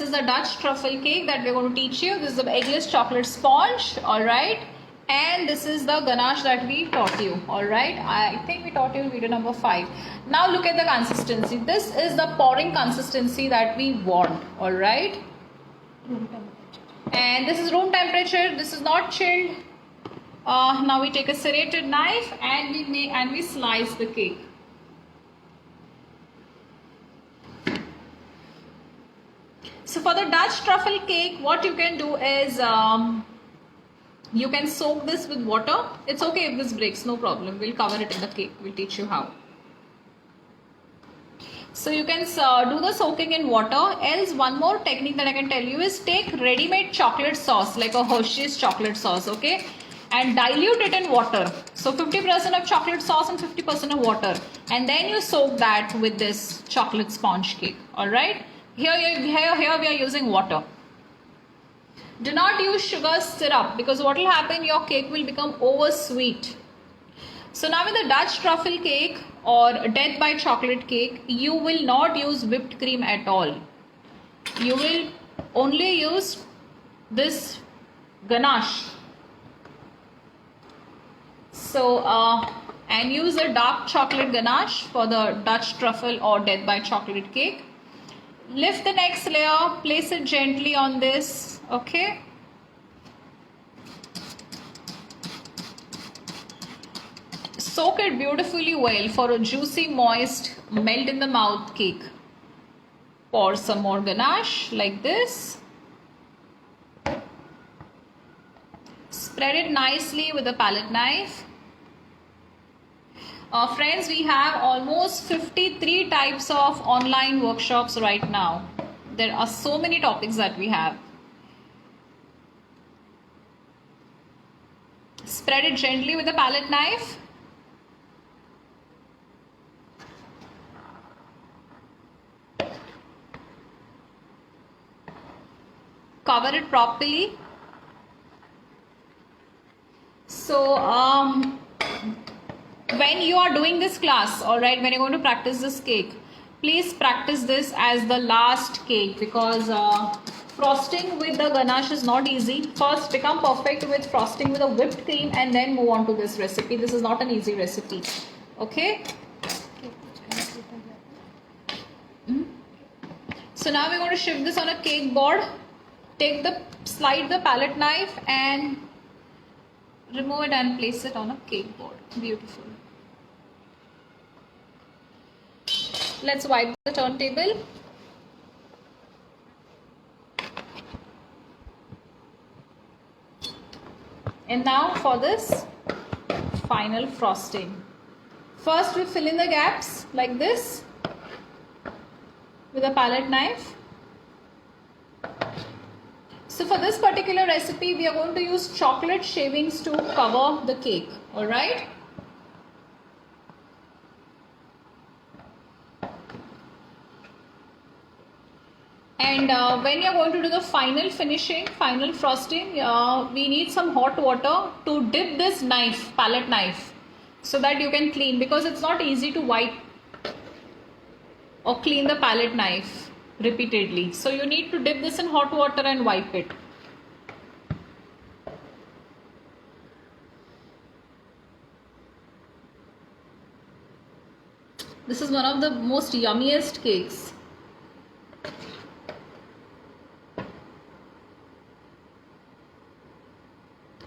is the Dutch truffle cake that we're going to teach you. This is the eggless chocolate sponge, alright. And this is the ganache that we taught you, alright. I think we taught you in video number 5. Now look at the consistency. This is the pouring consistency that we want, alright. And this is room temperature. This is not chilled. Now we take a serrated knife and we slice the cake. So for the Dutch truffle cake, what you can do is you can soak this with water. It's okay if this breaks, no problem. We'll cover it in the cake. We'll teach you how. So you can do the soaking in water. Else one more technique that I can tell you is take ready-made chocolate sauce like a Hershey's chocolate sauce, okay? And dilute it in water. So 50% of chocolate sauce and 50% of water. And then you soak that with this chocolate sponge cake, alright? Here we are using water. Do not use sugar syrup because what will happen, your cake will become over sweet. So now with the Dutch truffle cake or death by chocolate cake, you will not use whipped cream at all. You will only use this ganache. So and use a dark chocolate ganache for the Dutch truffle or death by chocolate cake. Lift the next layer, place it gently on this, okay? Soak it beautifully well for a juicy, moist, melt in the mouth cake. Pour some more ganache like this. Spread it nicely with a palette knife. Friends, we have almost 53 types of online workshops right now. There are so many topics that we have. Spread it gently with a palette knife. Cover it properly. So, when you are doing this class, alright, when you're going to practice this cake, please practice this as the last cake because frosting with the ganache is not easy. First, become perfect with frosting with a whipped cream and then move on to this recipe. This is not an easy recipe. Okay? So now we're going to shift this on a cake board. Slide the palette knife and remove it and place it on a cake board. Beautiful. Let's wipe the turntable. And now for this final frosting. First we fill in the gaps like this with a palette knife. So for this particular recipe, we are going to use chocolate shavings to cover the cake, alright? And when you are going to do the final finishing, final frosting, we need some hot water to dip this knife, palette knife, so that you can clean, because it's not easy to wipe or clean the palette knife repeatedly. So you need to dip this in hot water and wipe it. This is one of the most yummiest cakes.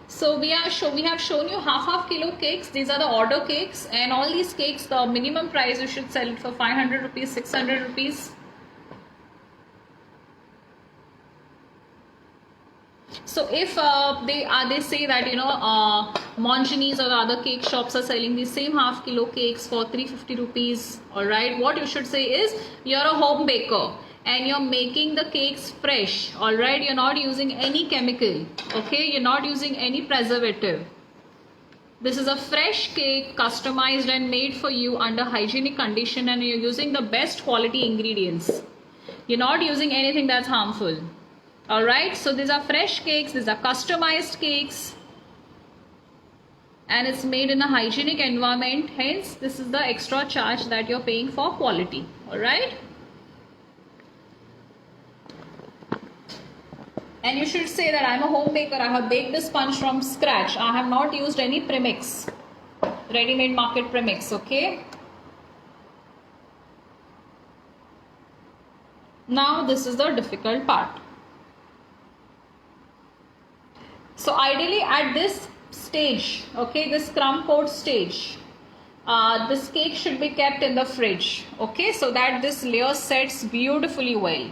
So we have shown you half kilo cakes. These are the order cakes, and all these cakes, the minimum price you should sell it for 500 rupees, 600 rupees. So if they say that Monginis or the other cake shops are selling these same half kilo cakes for 350 rupees, alright, what you should say is you're a home baker and you're making the cakes fresh, alright, you're not using any chemical, okay, you're not using any preservative. This is a fresh cake, customized and made for you under hygienic condition, and you're using the best quality ingredients. You're not using anything that's harmful. Alright, so these are fresh cakes, these are customized cakes, and it's made in a hygienic environment, hence this is the extra charge that you're paying for quality. Alright. And you should say that I'm a home baker. I have baked the sponge from scratch. I have not used any premix, ready-made market premix. Okay. Now this is the difficult part. So ideally at this stage, okay, this crumb coat stage, this cake should be kept in the fridge, okay, so that this layer sets beautifully well.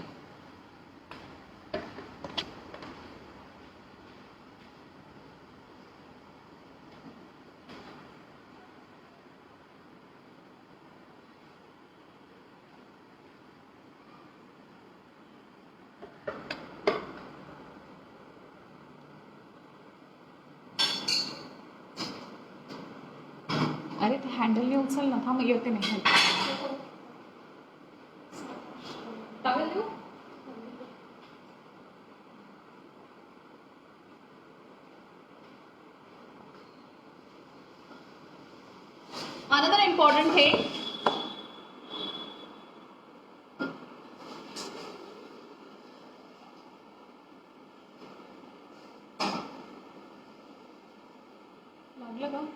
अरे ते handle घेऊन चल ना थांब येते नाही towel देऊ another important thing, लागलं का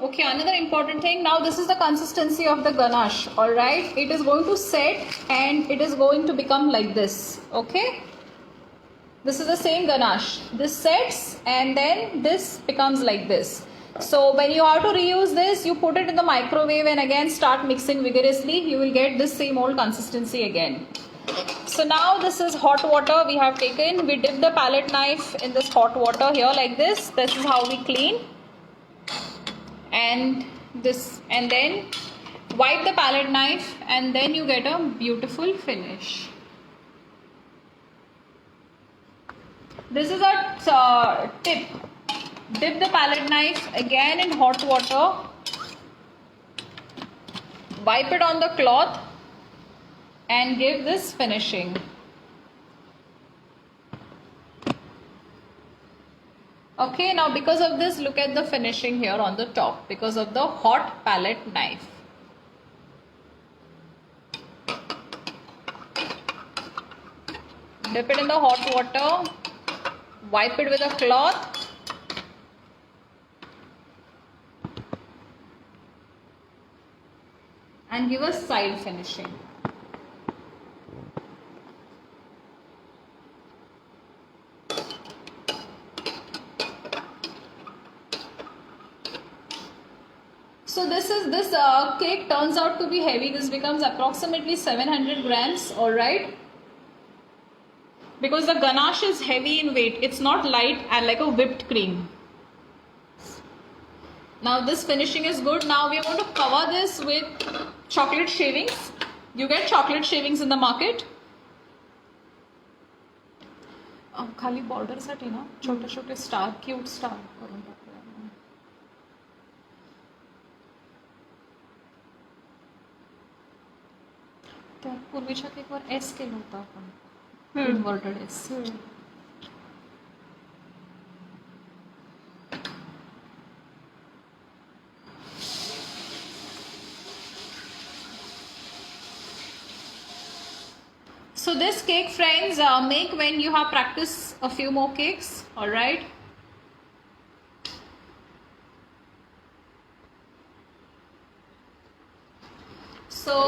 okay, another important thing, now this is the consistency of the ganache. All right, it is going to set and it is going to become like this. Okay, this is the same ganache. This sets and then this becomes like this. So when you have to reuse this, you put it in the microwave and again start mixing vigorously. You will get this same old consistency again. So now this is hot water we have taken. We dip the palette knife in this hot water here like this. This is how we clean. And this, and then wipe the palette knife and then you get a beautiful finish. This is a tip. Dip the palette knife again in hot water. Wipe it on the cloth and give this finishing. Okay, now because of this, look at the finishing here on the top because of the hot palette knife. Dip it in the hot water, wipe it with a cloth, and give a side finishing. So this cake turns out to be heavy. This becomes approximately 700 grams, alright. Because the ganache is heavy in weight. It's not light and like a whipped cream. Now this finishing is good. Now we are going to cover this with chocolate shavings. You get chocolate shavings in the market. खाली border साठी ना छोटे छोटे star, cute star करून टाकूया. त्या पूर्वीच्या केकवर S केलं होतं आपण inverted S. So this cake, friends, make when you have practiced a few more cakes, all right? So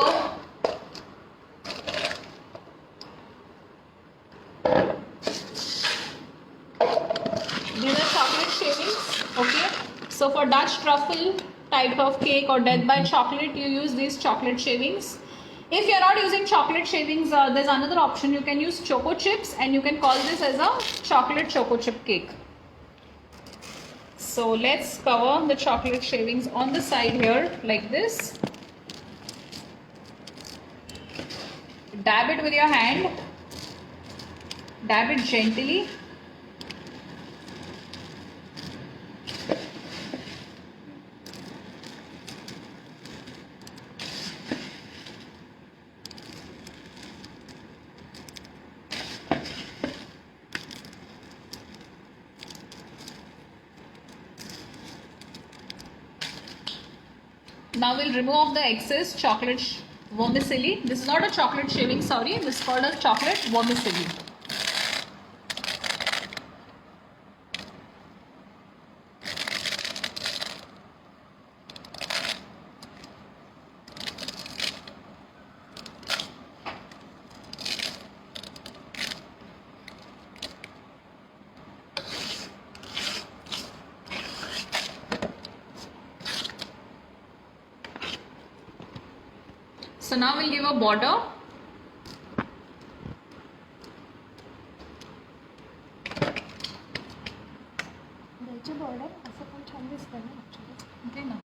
these are chocolate shavings, okay? So for Dutch truffle type of cake or death by chocolate, you use these chocolate shavings. If you're not using chocolate shavings, there's another option. You can use choco chips and you can call this as a chocolate choco chip cake. So let's cover the chocolate shavings on the side here like this. Dab it with your hand. Dab it gently. Now we'll remove the excess chocolate Vermicelli. This is not a chocolate shaving, sorry. This is called a chocolate vermicelli. So now we'll give a border. Border असं पण छान दिसतं ना actually. Okay, ना.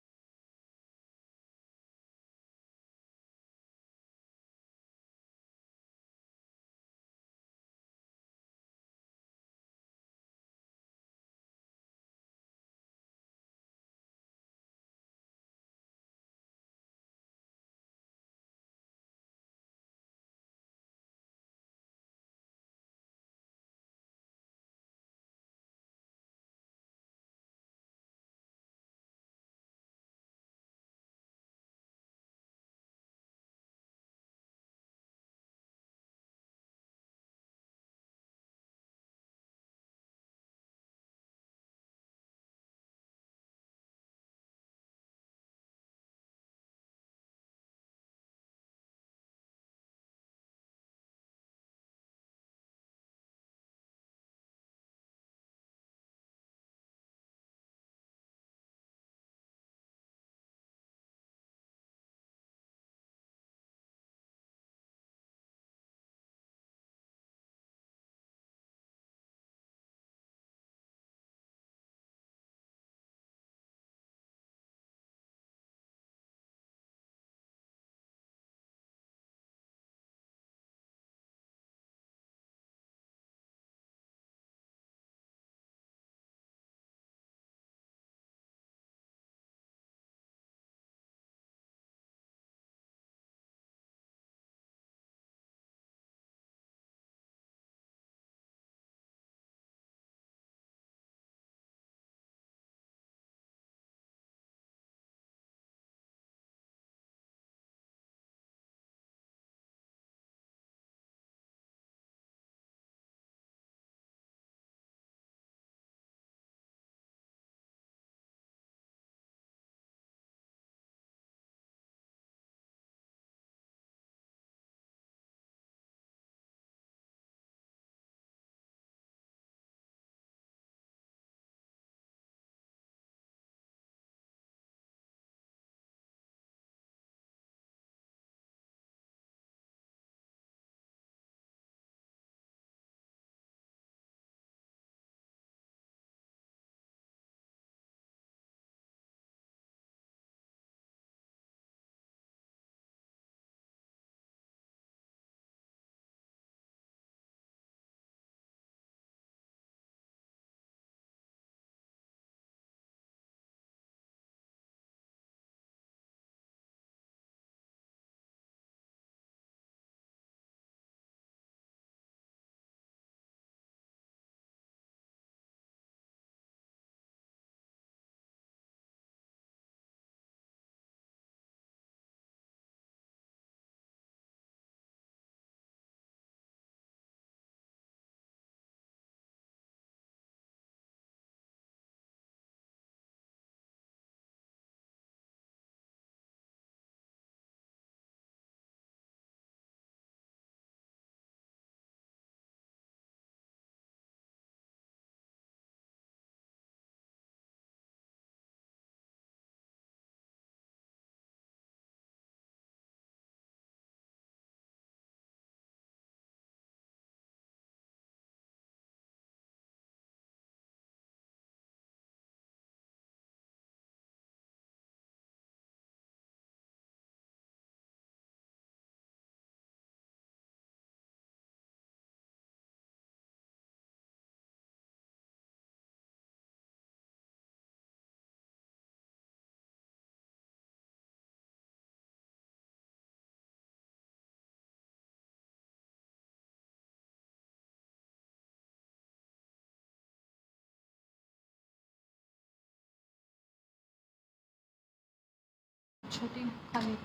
छोटी खाली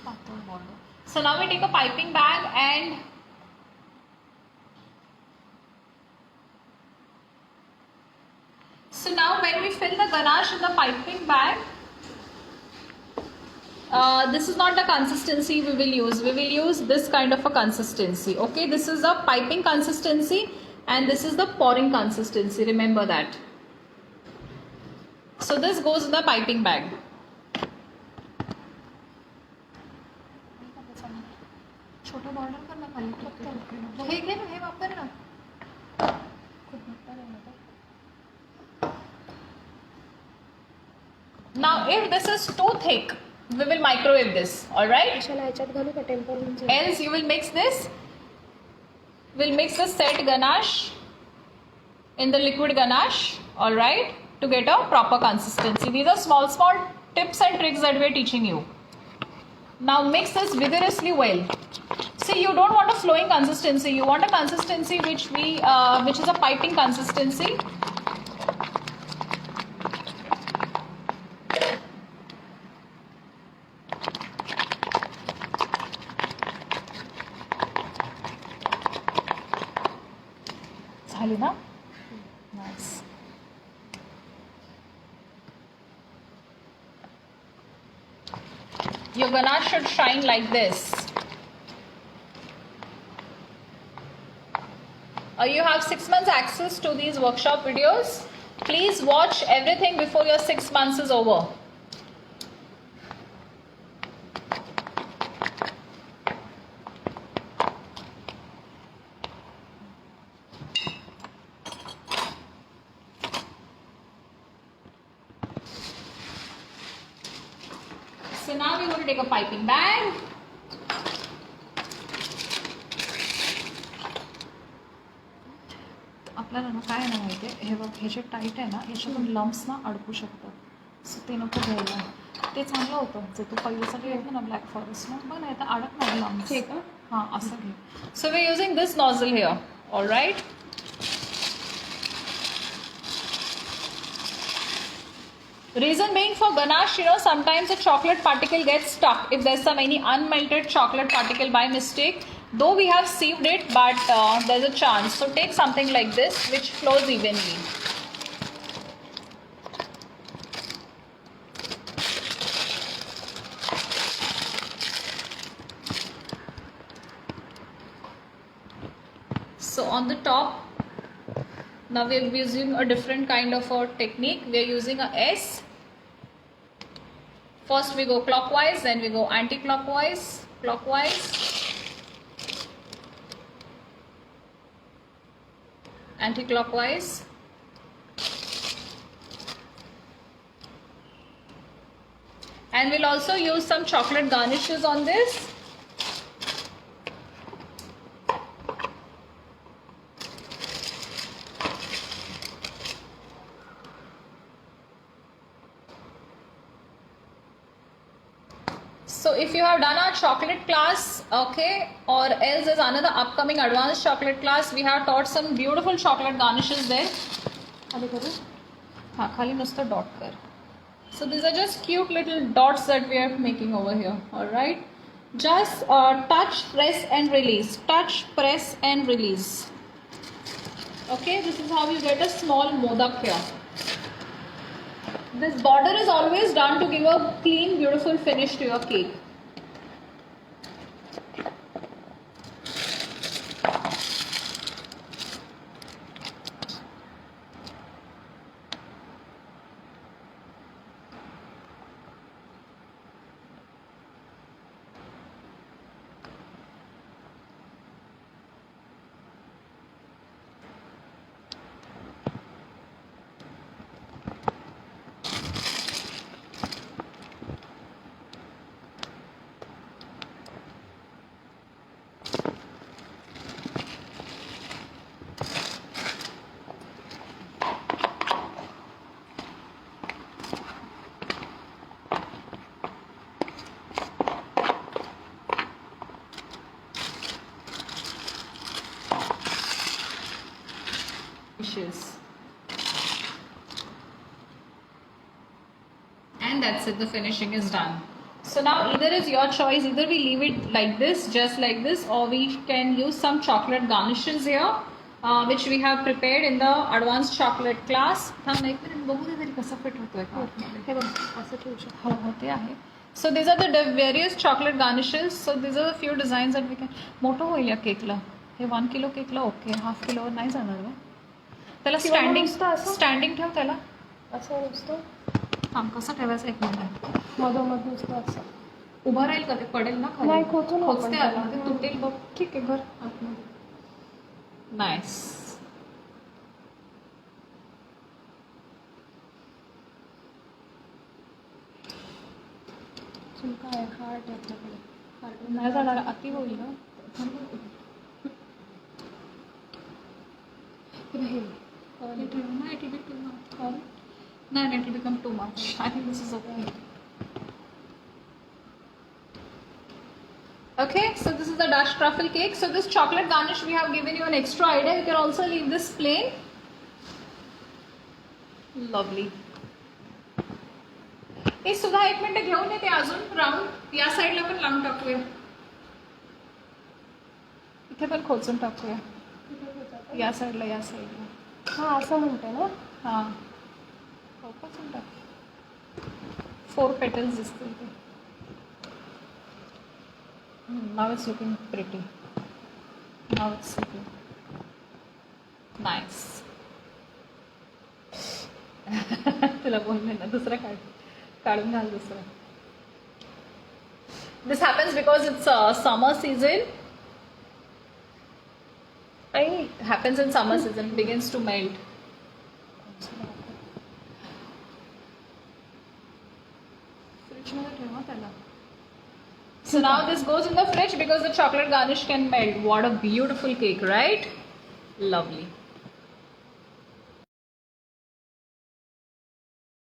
पातळ border. So now we take a piping bag and so now when we fill the ganache in the piping bag, this is not the consistency we will use. We will use this kind of a consistency. Okay, this is the piping consistency and this is the pouring consistency. Remember that. So this goes in the piping bag. छोटं border कर ना खाली फक्त हे घे ना, हे वापर ना. खूप मोठं आहे ना ते. Now if this is too thick, we will microwave this. All right. कशाला ह्याच्यात घालू का टेम्पर म्हणजे Else you will mix this. We'll mix the set ganache in the liquid ganache. All right, to get a proper consistency. These are small tips and tricks that we are teaching you. Now mix this vigorously well. See, you don't want a flowing consistency. You want a consistency which is a piping consistency. झाली ना? Nice. Your ganache should shine like this. You have 6 months access to these workshop videos. Please watch everything before your 6 months is over. So now we're going to take a piping bag. आपल्याला ना काय नाही माहिती आहे, हे बघ हे जे tight आहे ना याच्यातून लम्प्स ना अडकू शकतात. सो ते नको घ्यायला. ते चांगलं होतं जे तू पहिल्यासाठी घेतलं ना ब्लॅक फॉरेस्ट ना, बघ ना आता अडकणार लम्प्स. हे का हां असं घे. So we using this nozzle here. All right. Reason being for ganache, sometimes a chocolate particle gets stuck if there's some any unmelted chocolate particle by mistake. Though we have sieved it, but there's a chance. So take something like this which flows evenly. So on the top, now we are using a different kind of a technique. We are using a S. First we go clockwise, then we go anti-clockwise, clockwise, anti-clockwise, and we'll also use some chocolate garnishes on this. So if you have done our chocolate class, okay, or else there's another upcoming advanced chocolate class, we have taught some beautiful chocolate garnishes there. खाली करू हाँ खाली नुसतं dot कर. So these are just cute little dots that we are making over here. All right, just touch, press and release. Touch, press and release. Okay, this is how you get a small modak here. This border is always done to give a clean, beautiful finish to your cake. And that's it, the finishing is done. So now either is your choice. Either we leave it like this, just like this, or we can use some chocolate garnishes here, which we have prepared in the advanced chocolate class. थांब एक minute बघू दे तरी कसं fit होतोय का आतमध्ये. हे बघ असं ठेवू शकतो. हो होते आहे. So these are the various chocolate garnishes. So these are the few designs that we can. मोठं होईल या केकला. हे 1 किलो केकला ओके, हाफ किलोवर नाही जाणार का? त्याला किंवा मग स्टँडिंग नुसतं असं? स्टँडिंग ठेव त्याला. असं नुसतं थांब कसं ठेवायचं एक मिनिट. मधोमध नुसतं असं. उभं राहील का ते पडेल ना खाली? नाही, खोचू नको खोचते आपण आतमध्ये, त्याला. तुटेल बघ. ठीक आहे घर आतमध्ये. नाईस. झुमका आहे हार्ट आहे आपल्याकडे. हार्ट नाही जाणार अति होईल ना. हे हे ठेव ना, it will be too much. नाही, it will become too much. I think this is okay. Okay, so this is the Dutch truffle cake. So this chocolate garnish, we have given you an extra idea. You can also leave this plain. Lovely. हे सुद्धा एक minute घेऊन येते अजून round. या साईडला पण लावून टाकूया. इथे पण खोचून टाकूया. या साईडला. हां असं म्हणते ना. हां. हो खोचून टाक. 4 petals दिसतील ते. Now it's looking pretty. Now it's looking nice. तुला बोलले ना दुसरं काढून घाल दुसरं. This happens because it's summer season. It happens in summer season. It begins to melt. Fridge मध्ये ठेवा त्याला. So now this goes in the fridge because the chocolate garnish can melt. What a beautiful cake, right? Lovely.